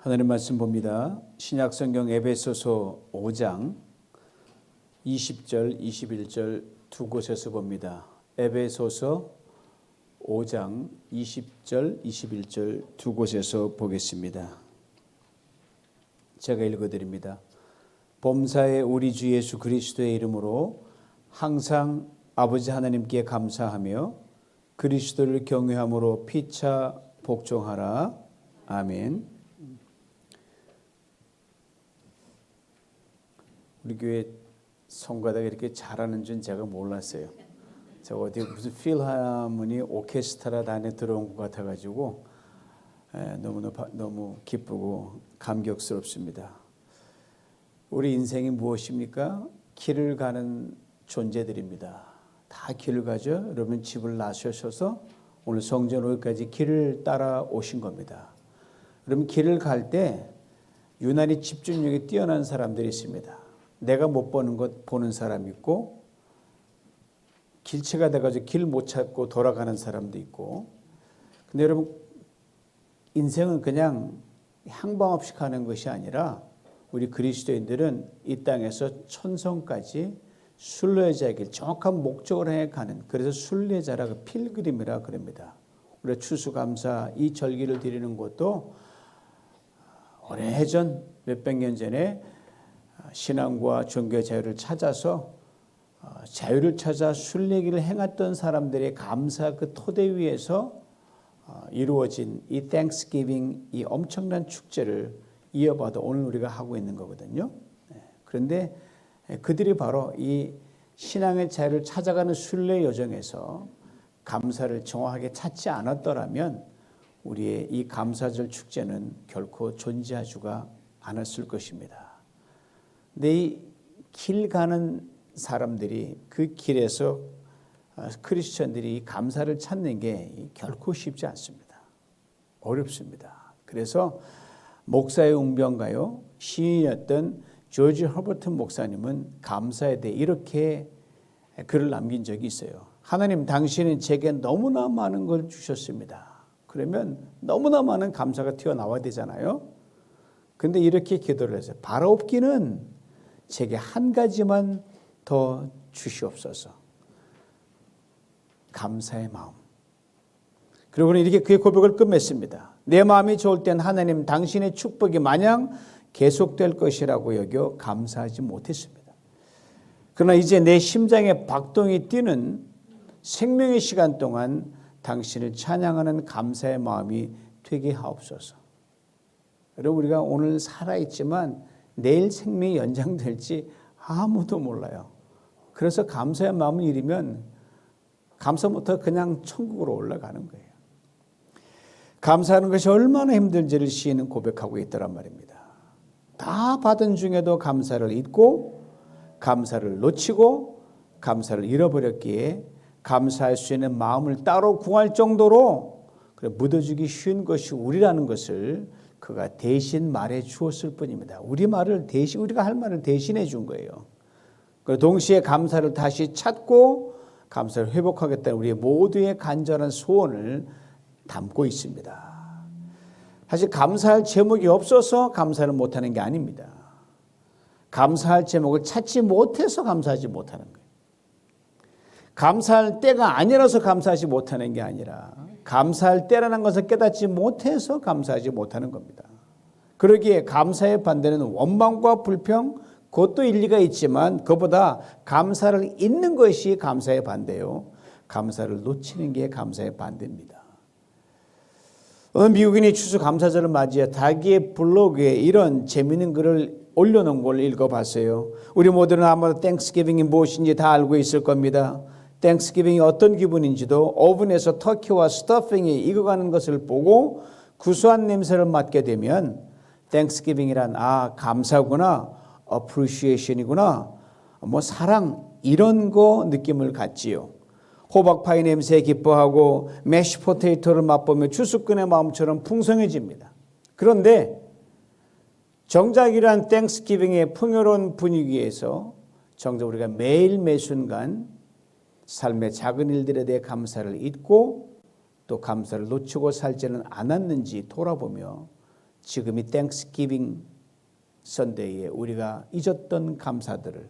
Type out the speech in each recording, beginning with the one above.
하나님 말씀 봅니다. 신약성경 에베소서 5장 20절, 21절 두 곳에서 봅니다. 에베소서 5장 20절, 21절 두 곳에서 보겠습니다. 제가 읽어드립니다. 범사에 우리 주 예수 그리스도의 이름으로 항상 아버지 하나님께 감사하며 그리스도를 경외함으로 피차 복종하라. 아멘. 우리 교회 성가대가 이렇게 잘하는 줄 제가 몰랐어요. 제가 어디 무슨 필하모니 오케스트라 단에 들어온 것 같아가지고 너무 기쁘고 감격스럽습니다. 우리 인생이 무엇입니까? 길을 가는 존재들입니다. 다 길을 가죠. 여러분 집을 나서셔서 오늘 성전 오기까지 길을 따라 오신 겁니다. 여러분 길을 갈 때 유난히 집중력이 뛰어난 사람들이 있습니다. 내가 못 보는 것 보는 사람이 있고 길치가 돼가지고 길 못 찾고 돌아가는 사람도 있고. 근데 여러분 인생은 그냥 향방 없이 가는 것이 아니라 우리 그리스도인들은 이 땅에서 천성까지 순례자의 길, 정확한 목적을 향해 가는, 그래서 순례자라 필그림이라 그럽니다. 우리가 추수감사 이 절기를 드리는 것도 오래전 몇백 년 전에 신앙과 종교의 자유를 찾아서 자유를 찾아 순례길을 행했던 사람들의 감사 그 토대 위에서 이루어진 이 땡스기빙, 이 엄청난 축제를 이어받아 오늘 우리가 하고 있는 거거든요. 그런데 그들이 바로 이 신앙의 자유를 찾아가는 순례 여정에서 감사를 정확하게 찾지 않았더라면 우리의 이 감사절 축제는 결코 존재하지가 않았을 것입니다. 근데 이 길 가는 사람들이 그 길에서 크리스천들이 감사를 찾는 게 결코 쉽지 않습니다. 어렵습니다. 그래서 목사의 웅변가요 시인이었던 조지 허버튼 목사님은 감사에 대해 이렇게 글을 남긴 적이 있어요. 하나님, 당신은 제게 너무나 많은 걸 주셨습니다. 그러면 너무나 많은 감사가 튀어나와야 되잖아요. 근데 이렇게 기도를 했어요. 바라옵기는 제게 한 가지만 더 주시옵소서. 감사의 마음. 그리고는 이렇게 그의 고백을 끝맺습니다. 내 마음이 좋을 땐 하나님 당신의 축복이 마냥 계속될 것이라고 여겨 감사하지 못했습니다. 그러나 이제 내 심장에 박동이 뛰는 생명의 시간 동안 당신을 찬양하는 감사의 마음이 되게 하옵소서. 여러분 우리가 오늘 살아있지만 내일 생명이 연장될지 아무도 몰라요. 그래서 감사의 마음을 잃으면 감사부터 그냥 천국으로 올라가는 거예요. 감사하는 것이 얼마나 힘든지를 시인은 고백하고 있더란 말입니다. 다 받은 중에도 감사를 잊고 감사를 놓치고 감사를 잃어버렸기에 감사할 수 있는 마음을 따로 구할 정도로 묻어주기 쉬운 것이 우리라는 것을 그가 대신 말해 주었을 뿐입니다. 우리가 할 말을 대신해 준 거예요. 그리고 동시에 감사를 다시 찾고 감사를 회복하겠다는 우리 모두의 간절한 소원을 담고 있습니다. 사실 감사할 제목이 없어서 감사를 못하는 게 아닙니다. 감사할 제목을 찾지 못해서 감사하지 못하는 거예요. 감사할 때가 아니라서 감사하지 못하는 게 아니라 감사할 때라는 것을 깨닫지 못해서 감사하지 못하는 겁니다. 그러기에 감사의 반대는 원망과 불평, 그것도 일리가 있지만 그보다 감사를 잊는 것이 감사의 반대요. 감사를 놓치는 게 감사의 반대입니다. 어느 미국인이 추수감사절을 맞이해 자기의 블로그에 이런 재미있는 글을 올려놓은 걸 읽어봤어요. 우리 모두는 아마도 땡스기빙이 무엇인지 다 알고 있을 겁니다. 땡스기빙이 어떤 기분인지도 오븐에서 터키와 스터핑이 익어가는 것을 보고 구수한 냄새를 맡게 되면 땡스기빙이란 감사구나, appreciation이구나, 사랑 이런 거 느낌을 갖지요. 호박파이 냄새에 기뻐하고 매쉬 포테이토를 맛보며 추수꾼의 마음처럼 풍성해집니다. 그런데 정작 이러한 땡스기빙의 풍요로운 분위기에서 정작 우리가 매일 매순간 삶의 작은 일들에 대해 감사를 잊고 또 감사를 놓치고 살지는 않았는지 돌아보며 지금 이 땡스기빙 선데이에 우리가 잊었던 감사들을,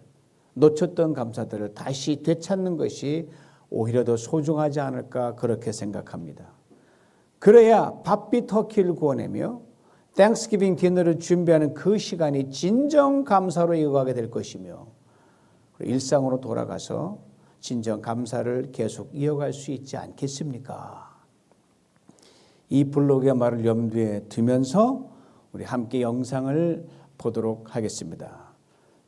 놓쳤던 감사들을 다시 되찾는 것이 오히려 더 소중하지 않을까 그렇게 생각합니다. 그래야 바삐 터키를 구워내며 땡스기빙 디너를 준비하는 그 시간이 진정 감사로 이어가게 될 것이며 일상으로 돌아가서 진정 감사를 계속 이어갈 수 있지 않겠습니까? 이 블로그의 말을 염두에 두면서 우리 함께 영상을 보도록 하겠습니다.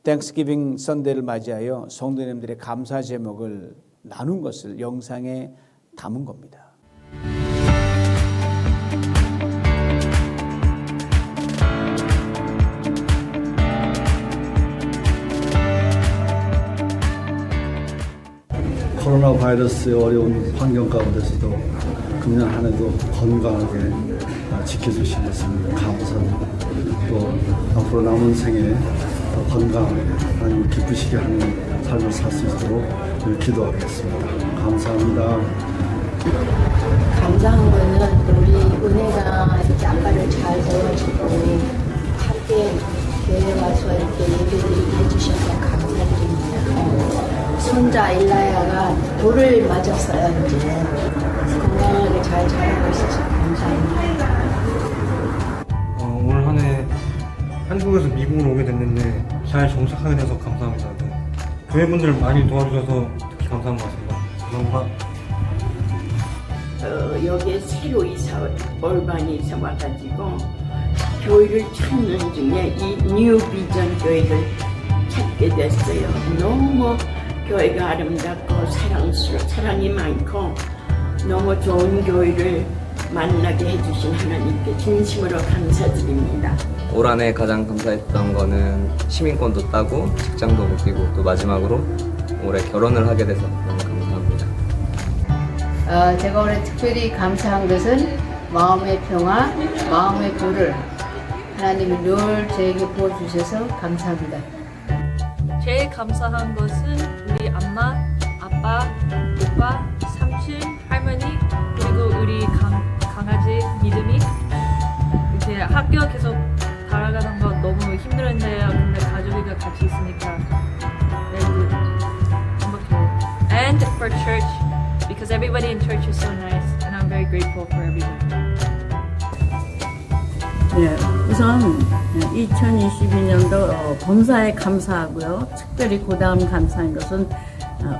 땡스기빙 선데이를 맞이하여 성도님들의 감사 제목을 나눈 것을 영상에 담은 겁니다. 코로나 바이러스의 어려운 환경 가운데서도 금년 한 해도 건강하게 지켜주신 것을 감사드리고 또 앞으로 남은 생에 더 건강하게 하나님 기쁘시게 하는 삶을 살 수 있도록 늘 기도하겠습니다. 감사합니다. 감사한 거는 우리 은혜가 이렇게 아빠를 잘 도와주고 함께 교회 와서 이렇게 예배드리게 해주셔서 감사드립니다. 손자 일라야가 돌을 맞았어요. 이제 건강하게 잘 자라고 있어서 감사합니다. 올 한 해 한국에서 미국으로 오게 됐는데 잘 정착하게 돼서 감사합니다. 교회분들 많이 도와주셔서 특히 감사한 것 같습니다. 감사합니다. 여기에 새로 얼반이 이사 와가지고 교회를 찾는 중에 이 뉴 비전 교회를 찾게 됐어요. 너무 교회가 아름답고 사랑이 많고 너무 좋은 교회를 만나게 해주신 하나님께 진심으로 감사드립니다. 올 한 해 가장 감사했던 거는 시민권도 따고 직장도 묶이고 또 마지막으로 올해 결혼을 하게 돼서 너무 감사합니다. 제가 올해 특별히 감사한 것은 마음의 평화, 마음의 부를 하나님이 늘 저에게 부어주셔서 감사합니다. 제일 감사한 것은 우리 엄마, 아빠, 오빠, 삼촌, 할머니 그리고 우리 강아지 믿음이 이렇게 학교 계속 달아가는 거 너무 힘들었는데요. 근데 가족이가 같이 있으니까 너무 행복해요. And for church because everybody in church is so nice and I'm very grateful for everyone. 네, 우선 2022년도 범사에 감사하고요. 특별히 고다음 감사한 것은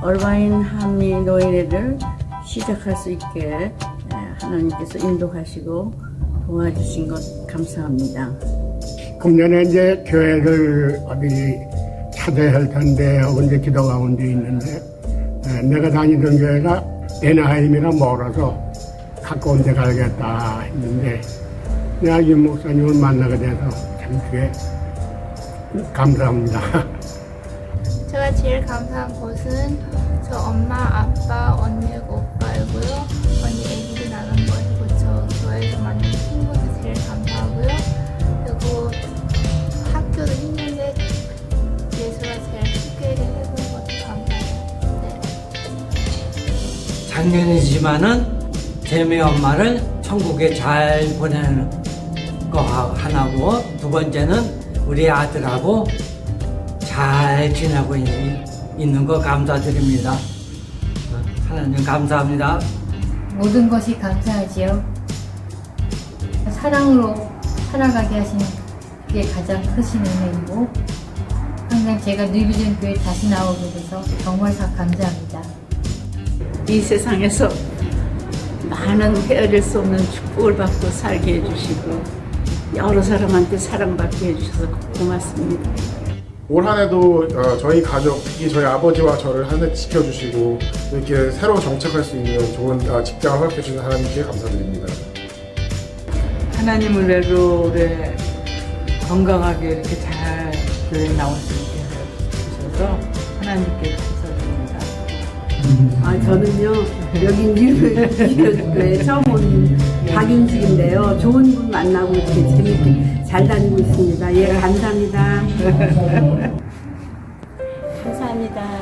얼바인 한미 노인회를 시작할 수 있게 하나님께서 인도하시고 도와주신 것 감사합니다. 금년에 이제 교회를 어디 찾아야 할 텐데 언제 기도 가운데 있는데 내가 다니던 교회가 에나하임이라 멀어서 가까운 데 가야겠다 했는데 내가 윤 목사님을 만나게 돼서 참 그게 감사합니다. 제가 제일 감사한 곳은 저 엄마, 아빠, 언니고 오빠이고요. 언니 애기를 낳은 것이고 저 교회에서 만난 친구도 제일 감사하고요. 그리고 학교도 힘든데 예수가 제일 쉽게 해준 것도 감사해요. 네. 작년이지만은 재미 엄마를 천국에 잘 보내는 거 하나고 두 번째는 우리 아들하고 잘 지내고 있는 거 감사드립니다. 하나님 감사합니다. 모든 것이 감사하지요. 사랑으로 살아가게 하신 그게 가장 크신 은혜이고 항상 제가 뉴비전 교회 다시 나오게 돼서 정말 감사합니다. 이 세상에서 많은 헤아릴 수 없는 축복을 받고 살게 해주시고 여러 사람한테 사랑받게 해주셔서 고맙습니다. 올 한 해도 저희 가족, 특히 저희 아버지와 저를 한 해 지켜주시고 이렇게 새로 정착할 수 있는 좋은 직장을 허락해 주신 하나님께 감사드립니다. 하나님 은혜로 올해 건강하게 이렇게 잘 교회 나올 수 있게 해주셔서 하나님께 감사드립니다. 저는요 여기 뉴비전교회 처음 온 박윤식인데요. 좋은 분 만나고 이렇게 재밌게 잘 다니고 있습니다. 예, 감사합니다. 감사합니다.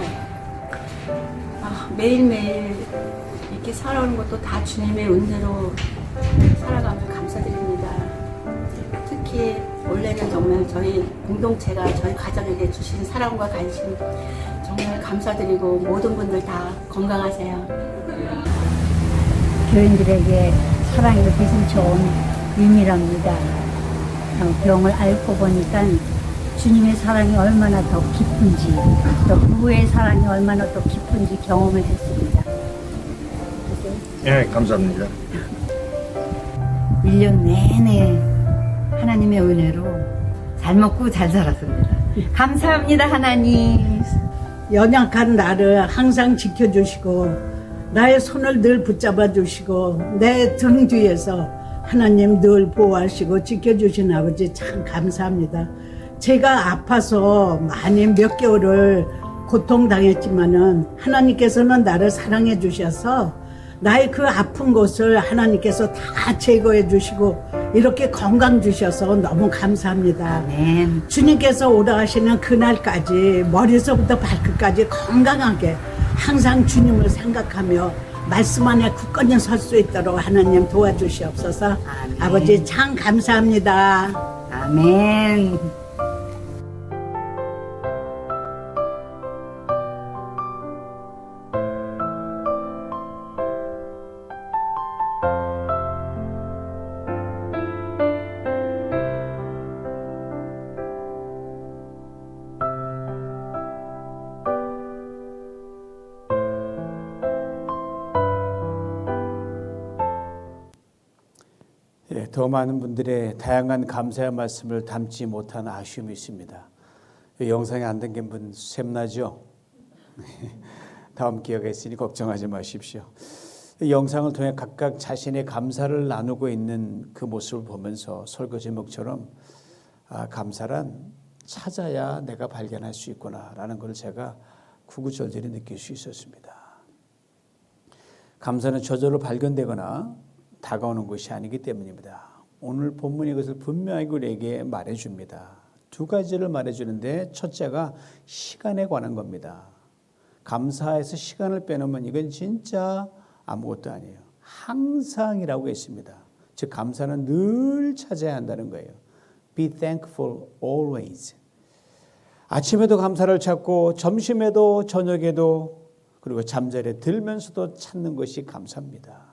매일매일 이렇게 살아오는 것도 다 주님의 은혜로 살아가며 감사드립니다. 이렇게 원래는 정말 저희 공동체가 저희 가족에게 주신 사랑과 관심 정말 감사드리고 모든 분들 다 건강하세요. 교인들에게 사랑이 빛을 좋은 유미랍니다. 병을 앓고 보니까 주님의 사랑이 얼마나 더 깊은지 또 부부의 사랑이 얼마나 더 깊은지 경험을 했습니다. 예, 감사합니다. 1년 내내 하나님의 은혜로 잘 먹고 잘 살았습니다. 감사합니다, 하나님. 연약한 나를 항상 지켜주시고 나의 손을 늘 붙잡아 주시고 내 등 뒤에서 하나님 늘 보호하시고 지켜주신 아버지 참 감사합니다. 제가 아파서 많이 몇 개월을 고통당했지만은 하나님께서는 나를 사랑해 주셔서 나의 그 아픈 곳을 하나님께서 다 제거해 주시고 이렇게 건강 주셔서 너무 감사합니다. 아멘. 주님께서 오라 하시는 그날까지 머리서부터 발끝까지 건강하게 항상 주님을 생각하며 말씀 안에 굳건히 설 수 있도록 하나님 도와주시옵소서. 아멘. 아버지 참 감사합니다. 아멘. 더 많은 분들의 다양한 감사의 말씀을 담지 못한 아쉬움이 있습니다. 영상이 안 담긴 분 샘나죠? 다음 기회가 있으니 걱정하지 마십시오. 영상을 통해 각각 자신의 감사를 나누고 있는 그 모습을 보면서 설교 제목처럼 감사란 찾아야 내가 발견할 수 있구나라는 걸 제가 구구절절히 느낄 수 있었습니다. 감사는 저절로 발견되거나 다가오는 것이 아니기 때문입니다. 오늘 본문이 이것을 분명하게 우리에게 말해줍니다. 두 가지를 말해주는데 첫째가 시간에 관한 겁니다. 감사에서 시간을 빼놓으면 이건 진짜 아무것도 아니에요. 항상이라고 했습니다. 즉 감사는 늘 찾아야 한다는 거예요. Be thankful always. 아침에도 감사를 찾고 점심에도 저녁에도 그리고 잠자리에 들면서도 찾는 것이 감사입니다.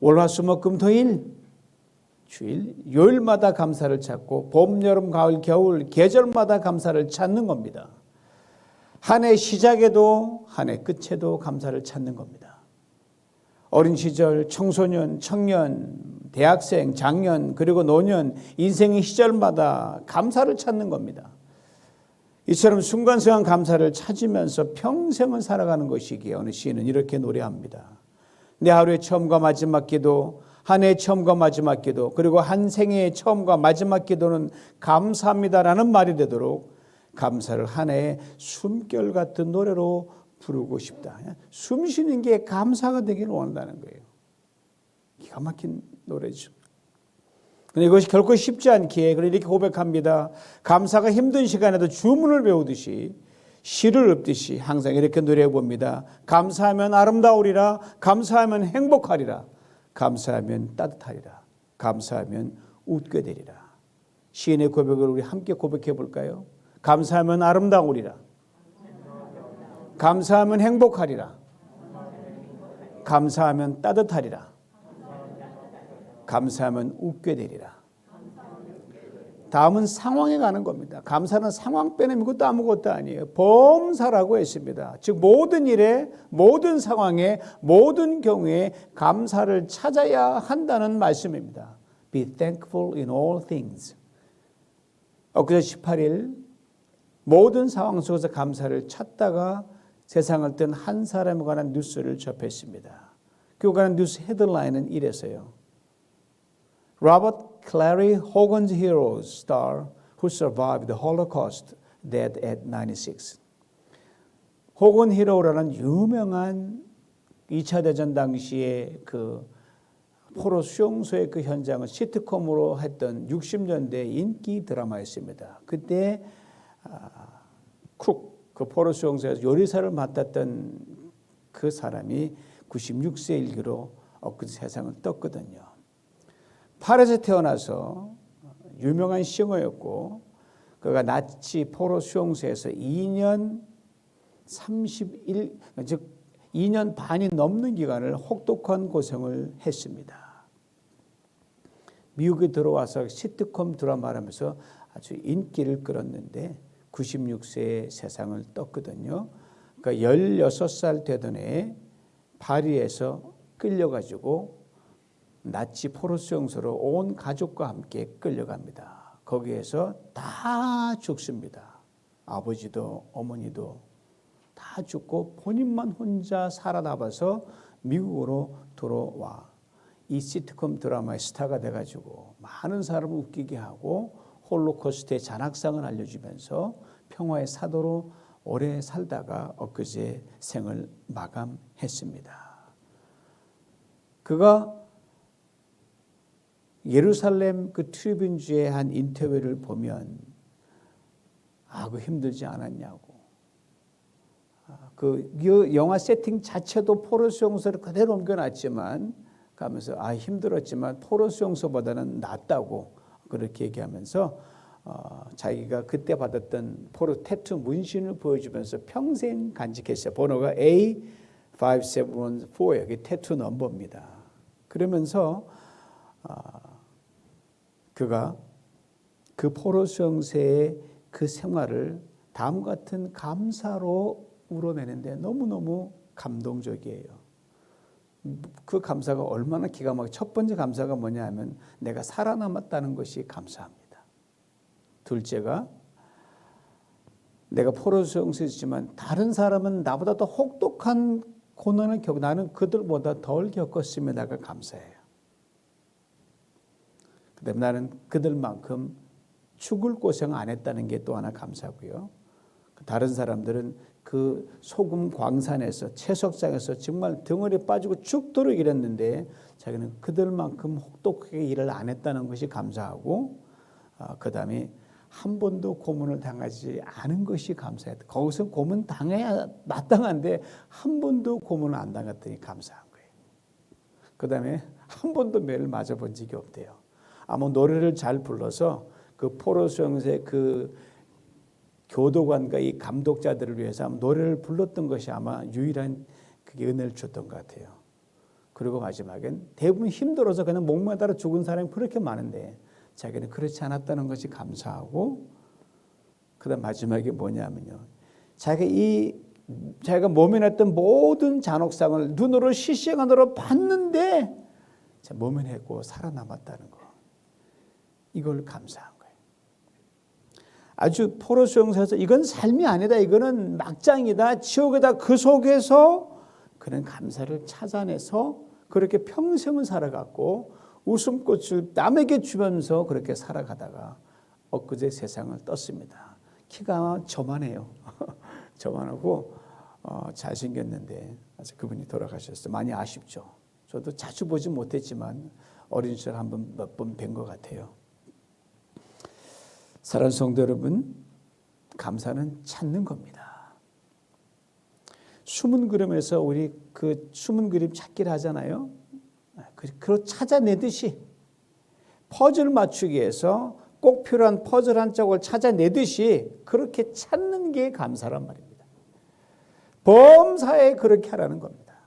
월화수목금토일 주일 요일마다 감사를 찾고 봄, 여름, 가을, 겨울 계절마다 감사를 찾는 겁니다. 한 해 시작에도 한 해 끝에도 감사를 찾는 겁니다. 어린 시절, 청소년, 청년, 대학생, 장년 그리고 노년 인생의 시절마다 감사를 찾는 겁니다. 이처럼 순간순간 감사를 찾으면서 평생을 살아가는 것이기에 어느 시인은 이렇게 노래합니다. 내 하루의 처음과 마지막 기도, 한 해의 처음과 마지막 기도, 그리고 한 생애의 처음과 마지막 기도는 감사합니다라는 말이 되도록 감사를 한 해의 숨결 같은 노래로 부르고 싶다. 숨 쉬는 게 감사가 되기를 원한다는 거예요. 기가 막힌 노래죠. 그런데 이것이 결코 쉽지 않기에 이렇게 고백합니다. 감사가 힘든 시간에도 주문을 배우듯이 시를 읊듯이 항상 이렇게 노래해 봅니다. 감사하면 아름다우리라, 감사하면 행복하리라, 감사하면 따뜻하리라, 감사하면 웃게 되리라. 시인의 고백을 우리 함께 고백해 볼까요? 감사하면 아름다우리라, 감사하면 행복하리라, 감사하면 따뜻하리라, 감사하면 웃게 되리라. 다음은 상황에 가는 겁니다. 감사는 상황 빼내면 것도 아무것도 아니에요. 범사라고 했습니다. 즉 모든 일에, 모든 상황에, 모든 경우에 감사를 찾아야 한다는 말씀입니다. Be thankful in all things. 엊그제 18일 모든 상황 속에서 감사를 찾다가 세상을 뜬 한 사람에 관한 뉴스를 접했습니다. 그에 관한 뉴스 헤드라인은 이래서요. Robert Clary Hogan's Hero star who survived the Holocaust dead at 96. 호건 히로라는 유명한 2차 대전 당시에 그 포로 수용소의 그 현장을 시트콤으로 했던 60년대 인기 드라마였습니다. 그때 쿡, 그 포로 수용소에서 요리사를 맡았던 그 사람이 96세 일기로 엊그제 세상을 떴거든요. 팔에서 태어나서 유명한 싱어였고 그가 나치 포로 수용소에서 2년 2년 반이 넘는 기간을 혹독한 고생을 했습니다. 미국에 들어와서 시트콤 드라마를 하면서 아주 인기를 끌었는데 96세에 세상을 떴거든요. 그러니까 16살 되던 해에 파리에서 끌려가지고 나치 포로 수용소로 온 가족과 함께 끌려갑니다. 거기에서 다 죽습니다. 아버지도 어머니도 다 죽고 본인만 혼자 살아남아서 미국으로 돌아와 이 시트콤 드라마의 스타가 돼가지고 많은 사람을 웃기게 하고 홀로코스트의 잔악상을 알려주면서 평화의 사도로 오래 살다가 엊그제 생을 마감했습니다. 그가 예루살렘 그 트리뷴주의 한 인터뷰를 보면 그 힘들지 않았냐고. 그 영화 세팅 자체도 포로 수용소를 그대로 옮겨놨지만 가면서 힘들었지만 포로 수용소보다는 낫다고 그렇게 얘기하면서 자기가 그때 받았던 포로 태투 문신을 보여주면서 평생 간직했어요. 번호가 A5714 여기 태투 넘버입니다. 그러면서 그가 그 포로 수용소의 그 생활을 다음과 같은 감사로 우러내는데 너무너무 감동적이에요. 그 감사가 얼마나 기가 막히게 첫 번째 감사가 뭐냐 하면 내가 살아남았다는 것이 감사합니다. 둘째가 내가 포로 수용소에 있지만 다른 사람은 나보다 더 혹독한 고난을 겪고 나는 그들보다 덜 겪었음에 내가 감사해요. 그다음에 나는 그들만큼 죽을 고생 안 했다는 게 또 하나 감사고요. 다른 사람들은 그 소금 광산에서 채석장에서 정말 덩어리 빠지고 죽도록 일했는데 자기는 그들만큼 혹독하게 일을 안 했다는 것이 감사하고 그 다음에 한 번도 고문을 당하지 않은 것이 감사했다. 거기서 고문 당해야 마땅한데 한 번도 고문을 안 당했더니 감사한 거예요. 그 다음에 한 번도 매를 맞아본 적이 없대요. 아마 노래를 잘 불러서 그 포로 수용소의 그 교도관과 이 감독자들을 위해서 아마 노래를 불렀던 것이 아마 유일한 그게 은혜를 줬던 것 같아요. 그리고 마지막엔 대부분 힘들어서 그냥 목마르다 죽은 사람이 그렇게 많은데 자기는 그렇지 않았다는 것이 감사하고 그다음 마지막에 뭐냐면요. 자기가 몸에 났던 모든 잔혹상을 눈으로 실시간으로 봤는데 몸에 내고 살아남았다는 거. 이걸 감사한 거예요. 아주 포로 수용소에서 이건 삶이 아니다. 이거는 막장이다. 지옥이다. 그 속에서 그런 감사를 찾아내서 그렇게 평생을 살아갔고 웃음꽃을 남에게 주면서 그렇게 살아가다가 엊그제 세상을 떴습니다. 키가 저만해요. 저만하고 잘생겼는데 아직 그분이 돌아가셨어요. 많이 아쉽죠. 저도 자주 보지 못했지만 어린 시절 한번 몇 번 뵌 것 같아요. 사랑하는 성도 여러분, 감사는 찾는 겁니다. 숨은 그림에서 우리 그 숨은 그림 찾기를 하잖아요. 그걸 찾아내듯이 퍼즐 맞추기 위해서 꼭 필요한 퍼즐 한 쪽을 찾아내듯이 그렇게 찾는 게 감사란 말입니다. 범사에 그렇게 하라는 겁니다.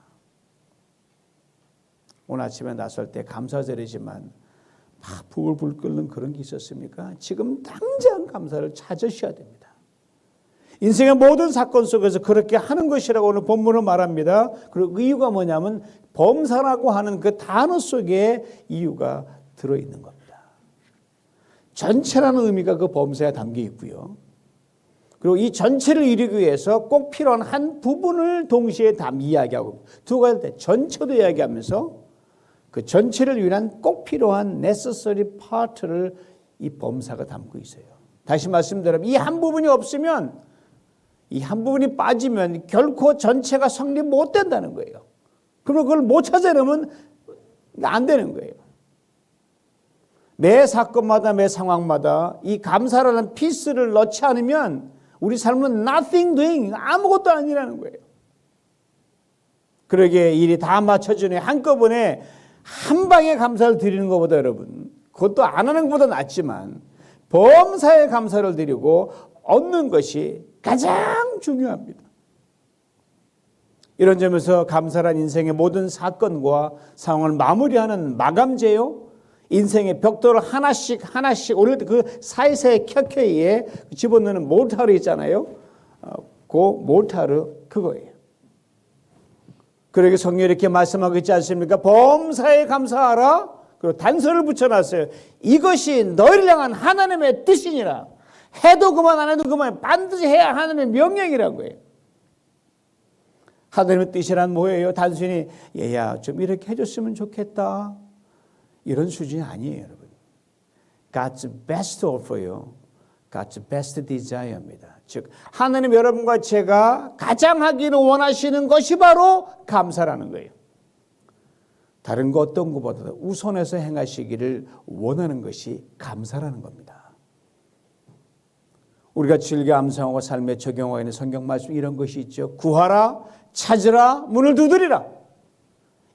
오늘 아침에 나설 때 감사절이지만 막 부글부글 끓는 그런 게 있었습니까? 지금 당장 감사를 찾으셔야 됩니다. 인생의 모든 사건 속에서 그렇게 하는 것이라고 오늘 본문은 말합니다. 그리고 그 이유가 뭐냐면 범사라고 하는 그 단어 속에 이유가 들어있는 겁니다. 전체라는 의미가 그 범사에 담겨 있고요. 그리고 이 전체를 이루기 위해서 꼭 필요한 한 부분을 동시에 이야기하고 두 가지 전체도 이야기하면서 그 전체를 위한 꼭 필요한 necessary part를 이 범사가 담고 있어요. 다시 말씀드리면 이 한 부분이 없으면 이 한 부분이 빠지면 결코 전체가 성립 못 된다는 거예요. 그리고 그걸 못 찾아내면 안 되는 거예요. 매 사건마다 매 상황마다 이 감사라는 피스를 넣지 않으면 우리 삶은 nothing doing, 아무것도 아니라는 거예요. 그러기에 일이 다 맞춰지네 한꺼번에 한 방에 감사를 드리는 것보다 여러분 그것도 안 하는 것보다 낫지만 범사에 감사를 드리고 얻는 것이 가장 중요합니다. 이런 점에서 감사란 인생의 모든 사건과 상황을 마무리하는 마감제요. 인생의 벽돌을 하나씩 올릴 때 그 사이사이 켜켜이에 집어넣는 몰타르 있잖아요. 그 몰타르 그거예요. 그러게 성경에 이렇게 말씀하고 있지 않습니까? 범사에 감사하라. 그리고 단서를 붙여놨어요. 이것이 너희를 향한 하나님의 뜻이니라. 해도 그만 안 해도 그만 반드시 해야 하나님의 명령이라는 거예요. 하나님의 뜻이란 뭐예요? 단순히 얘야 좀 이렇게 해줬으면 좋겠다. 이런 수준이 아니에요, 여러분. God's best offer you. God's best desire입니다. 즉 하나님 여러분과 제가 가장 하기를 원하시는 것이 바로 감사라는 거예요. 다른 거 어떤 것보다 우선해서 행하시기를 원하는 것이 감사라는 겁니다. 우리가 즐겨 암송하고 삶에 적용하고 있는 성경 말씀 이런 것이 있죠. 구하라, 찾으라, 문을 두드리라.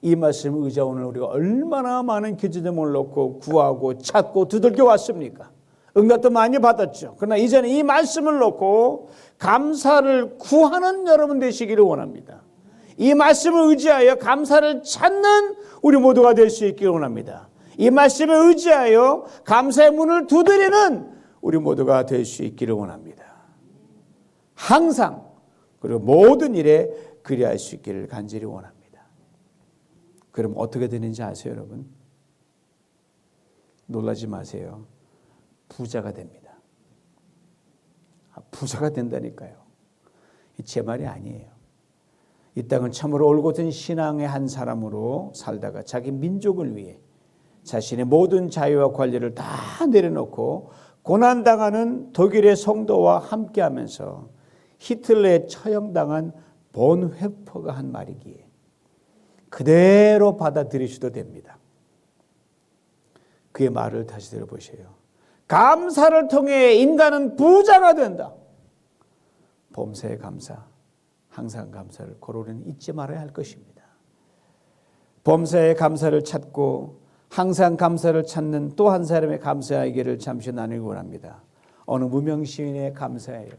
이 말씀을 의자 오늘 우리가 얼마나 많은 기도제목을 놓고 구하고 찾고 두들겨 왔습니까? 응답도 많이 받았죠. 그러나 이제는 이 말씀을 놓고 감사를 구하는 여러분 되시기를 원합니다. 이 말씀을 의지하여 감사를 찾는 우리 모두가 될 수 있기를 원합니다. 이 말씀을 의지하여 감사의 문을 두드리는 우리 모두가 될 수 있기를 원합니다. 항상 그리고 모든 일에 그리할 수 있기를 간절히 원합니다. 그럼 어떻게 되는지 아세요, 여러분? 놀라지 마세요. 부자가 됩니다. 부자가 된다니까요. 제 말이 아니에요. 이 땅은 참으로 올곧은 신앙의 한 사람으로 살다가 자기 민족을 위해 자신의 모든 자유와 권리를 다 내려놓고 고난당하는 독일의 성도와 함께하면서 히틀러에 처형당한 본회퍼가 한 말이기에 그대로 받아들이셔도 됩니다. 그의 말을 다시 들어보세요. 감사를 통해 인간은 부자가 된다. 범사에 감사, 항상 감사를 고로는 잊지 말아야 할 것입니다. 범사에 감사를 찾고 항상 감사를 찾는 또 한 사람의 감사 얘기를 잠시 나누기 원합니다. 어느 무명 시인의 감사예요.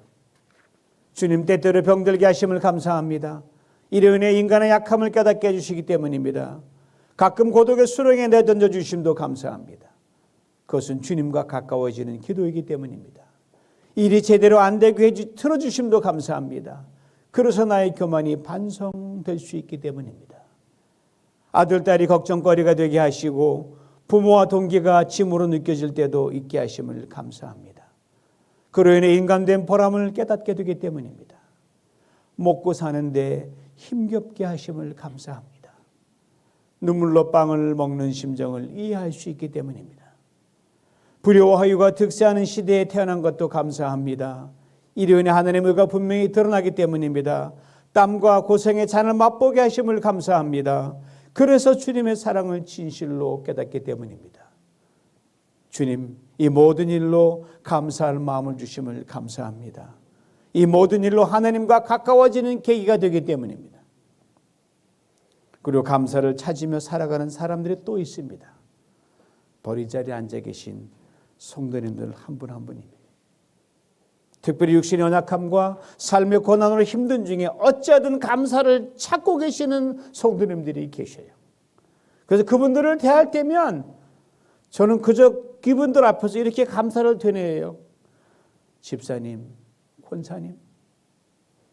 주님 때때로 병들게 하심을 감사합니다. 이로 인해 인간의 약함을 깨닫게 해주시기 때문입니다. 가끔 고독의 수렁에 내던져 주심도 감사합니다. 그것은 주님과 가까워지는 기도이기 때문입니다. 일이 제대로 안 되게 틀어주심도 감사합니다. 그래서 나의 교만이 반성될 수 있기 때문입니다. 아들, 딸이 걱정거리가 되게 하시고 부모와 동기가 짐으로 느껴질 때도 있게 하심을 감사합니다. 그로 인해 인간된 보람을 깨닫게 되기 때문입니다. 먹고 사는데 힘겹게 하심을 감사합니다. 눈물로 빵을 먹는 심정을 이해할 수 있기 때문입니다. 불효와 허유가 득세하는 시대에 태어난 것도 감사합니다. 이로 인해 하나님의 의가 분명히 드러나기 때문입니다. 땀과 고생의 잔을 맛보게 하심을 감사합니다. 그래서 주님의 사랑을 진실로 깨닫기 때문입니다. 주님, 이 모든 일로 감사할 마음을 주심을 감사합니다. 이 모든 일로 하나님과 가까워지는 계기가 되기 때문입니다. 그리고 감사를 찾으며 살아가는 사람들이 또 있습니다. 버리 자리에 앉아 계신 성도님들 한 분 한 분입니다. 특별히 육신의 연약함과 삶의 고난으로 힘든 중에 어찌하든 감사를 찾고 계시는 성도님들이 계셔요. 그래서 그분들을 대할 때면 저는 그저 그분들 앞에서 이렇게 감사를 되뇌어요. 집사님, 권사님,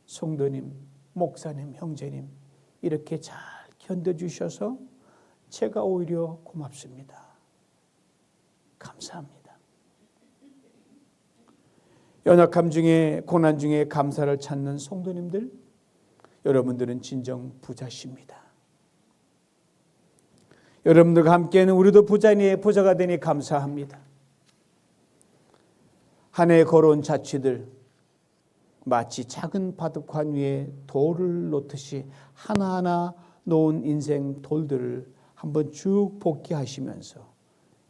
성도님, 목사님, 형제님 이렇게 잘 견뎌주셔서 제가 오히려 고맙습니다. 감사합니다. 연약함 중에 고난 중에 감사를 찾는 성도님들, 여러분들은 진정 부자십니다. 여러분들과 함께하는 우리도 부자가 되니 감사합니다. 한 해 걸어온 자취들 마치 작은 바둑판 위에 돌을 놓듯이 하나하나 놓은 인생 돌들을 한번 쭉 복귀하시면서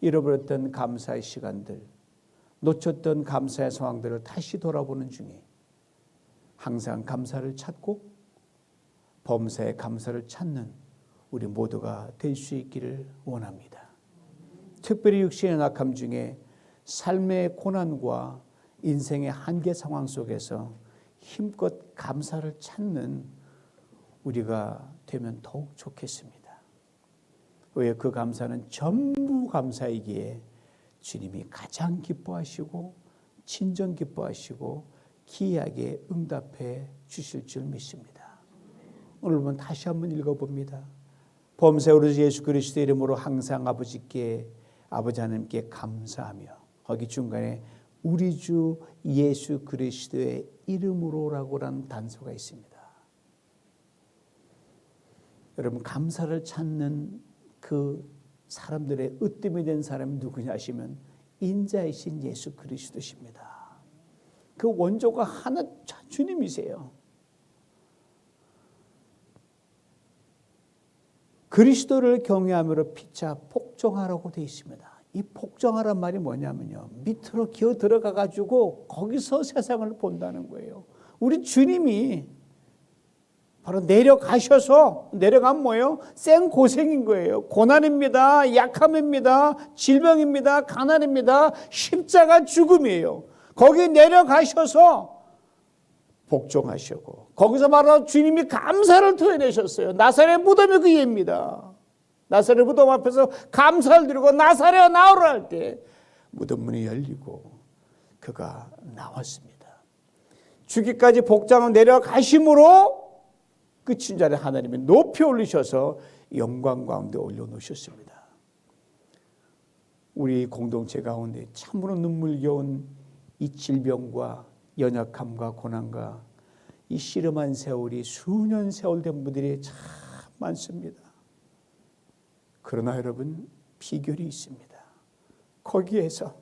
잃어버렸던 감사의 시간들, 놓쳤던 감사의 상황들을 다시 돌아보는 중에 항상 감사를 찾고 범사의 감사를 찾는 우리 모두가 될 수 있기를 원합니다. 특별히 육신의 낙함 중에 삶의 고난과 인생의 한계 상황 속에서 힘껏 감사를 찾는 우리가 되면 더욱 좋겠습니다. 왜 그 감사는 전부 감사이기에 주님이 가장 기뻐하시고 친정 기뻐하시고 기이하게 응답해 주실 줄 믿습니다. 오늘 보면 다시 한번 읽어봅니다. 범세 오로지 예수 그리스도 이름으로 항상 아버지 하나님께 감사하며, 거기 중간에 우리 주 예수 그리스도의 이름으로라고라는 단서가 있습니다. 여러분, 감사를 찾는 그 사람들의 으뜸이 된 사람이 누구냐 하시면 인자이신 예수 그리스도십니다. 그 원조가 하나 주님이세요. 그리스도를 경외함으로 피차 복종하라고 되어 있습니다. 이 복종하란 말이 뭐냐면요, 밑으로 기어 들어가 가지고 거기서 세상을 본다는 거예요. 우리 주님이 바로 내려가면 뭐예요? 생고생인 거예요. 고난입니다. 약함입니다. 질병입니다. 가난입니다. 십자가 죽음이에요. 거기 내려가셔서 복종하시고, 거기서 바로 주님이 감사를 토해내셨어요. 나사렛 무덤이 그 예입니다. 나사렛 무덤 앞에서 감사를 드리고 나사렛 나오라 할 때 무덤 문이 열리고 그가 나왔습니다. 죽기까지 복장을 내려가심으로 끝인 자를 하나님이 높이 올리셔서 영광 가운데 올려놓으셨습니다. 우리 공동체 가운데 참으로 눈물겨운 이 질병과 연약함과 고난과 이 씨름한 세월이 수년 세월 된 분들이 참 많습니다. 그러나 여러분, 비결이 있습니다. 거기에서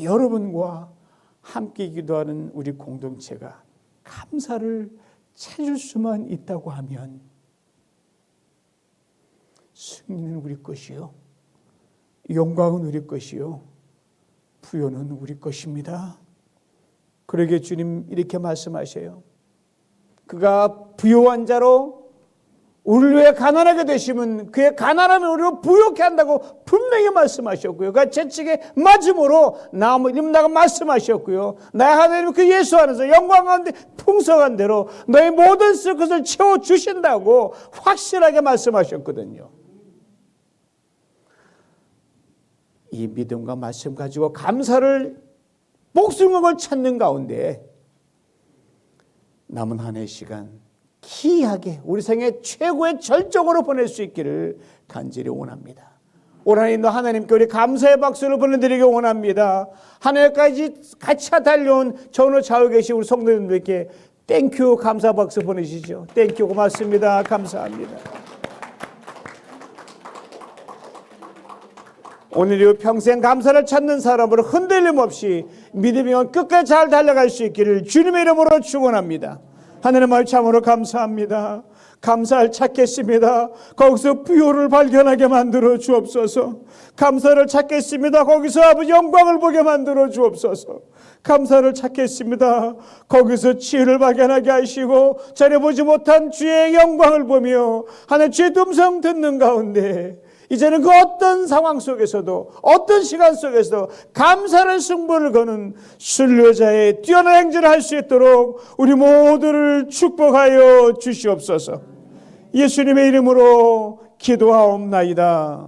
여러분과 함께 기도하는 우리 공동체가 감사를 찾을 수만 있다고 하면 승리는 우리 것이요, 영광은 우리 것이요, 부요는 우리 것입니다. 그러게 주님 이렇게 말씀하셔요. 그가 부요한 자로 우리를 위해 가난하게 되시면 그의 가난함이 우리를 부요케 한다고 분명히 말씀하셨고요. 그가 채찍에 맞음으로 나가 말씀하셨고요. 나의 하나님 그 예수 안에서 영광 가운데 풍성한 대로 너의 모든 것을 채워주신다고 확실하게 말씀하셨거든요. 이 믿음과 말씀 가지고 감사를 목숨을 걸 찾는 가운데 남은 한 해 시간 기이하게 우리 생애 최고의 절정으로 보낼 수 있기를 간절히 원합니다. 올 한 해도 하나님께 우리 감사의 박수를 보내드리기 원합니다. 한 해까지 같이 달려온 저 오늘 좌우에 계신 우리 성도님들께 땡큐 감사 박수 보내시죠. 땡큐 고맙습니다. 감사합니다. 오늘 이후 평생 감사를 찾는 사람으로 흔들림 없이 믿음이 끝까지 잘 달려갈 수 있기를 주님의 이름으로 축원합니다. 하나님 말 참으로 감사합니다. 감사를 찾겠습니다. 거기서 부요를 발견하게 만들어 주옵소서. 감사를 찾겠습니다. 거기서 아버지 영광을 보게 만들어 주옵소서. 감사를 찾겠습니다. 거기서 치유를 발견하게 하시고 전해보지 못한 주의 영광을 보며 하나님 주의 음성 듣는 가운데 이제는 그 어떤 상황 속에서도 어떤 시간 속에서도 감사를 승부를 거는 순례자의 뛰어난 행진을 할 수 있도록 우리 모두를 축복하여 주시옵소서. 예수님의 이름으로 기도하옵나이다.